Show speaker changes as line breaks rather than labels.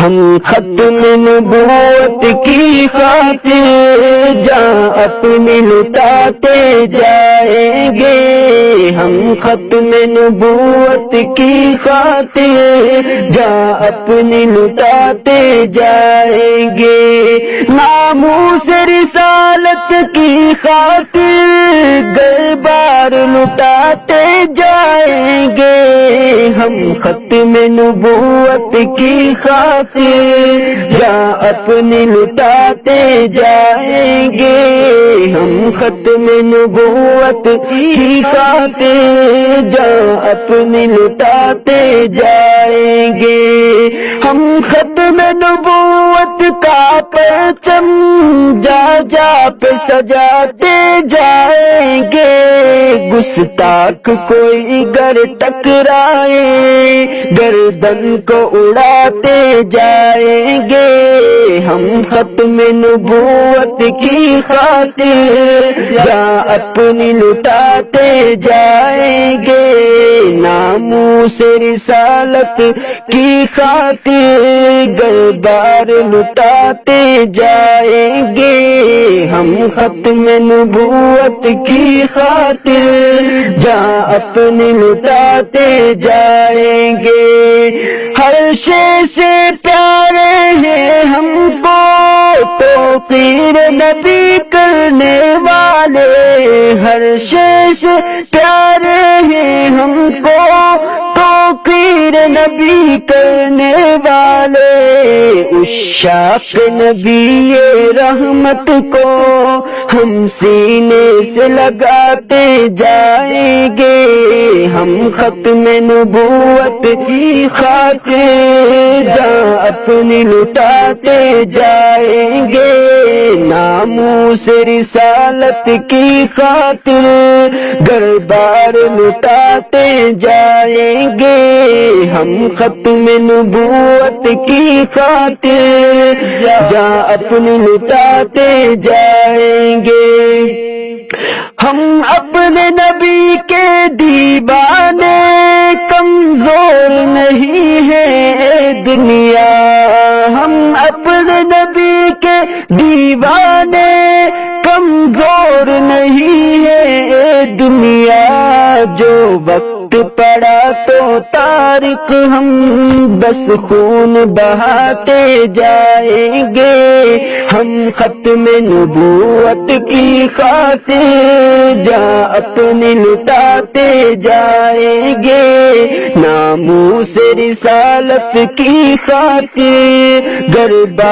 ہم ختم نبوت کی خاطر جان اپنی لٹاتے جائیں گے، ہم ختم نبوت کی خاطر جان اپنی لٹاتے جائیں گے، ناموس رسالت کی خاطر گھر بار لٹاتے جائیں گے، ہم ختم نبوت کی خاطر جان اپنی لٹاتے جائیں گے، ہم ختم نبوت کی خاطر جان اپنی لٹاتے جائیں گے، ہم ختم نبوت کا پرچم جا جا پہ سجاتے جائیں گے، گستاخ کوئی گر ٹکرائے گردن کو اڑاتے جائیں گے، ہم ختم نبوت کی خاطر جان اپنی لٹاتے جائیں گے، ناموس رسالت کی خاطر گھر بار لٹاتے جائیں گے، ہم ختم نبوت کی خاطر جان اپنی لٹاتے جائیں گے، ہر شے سے پیارے ہیں ہم کو توقیر نبی کرنے والے، ہر شے سے پیارے ہیں ہم کو توقیر نبی کرنے والے، عشاق نبی رحمت کو ہم سینے سے لگاتے جائیں گے، ہم ختم نبوت کی خاطر جان اپنی لٹاتے جائیں گے، ناموس رسالت کی خاطر گھر بار لٹاتے جائیں گے، ہم ختم نبوت کی خاطر جان اپنی لٹاتے جائیں گے، ہم اپنے نبی کے دیوانے کمزور نہیں ہے دنیا، ہم اپنے نبی کے دیوانے کمزور نہیں ہے دنیا، جو وقت پڑا تو تاریخ ہم بس خون بہاتے جائیں گے، ہم ختم نبوت کی خاطر جان اپنی لٹاتے جائیں گے، ناموس رسالت کی خاطر گھر بار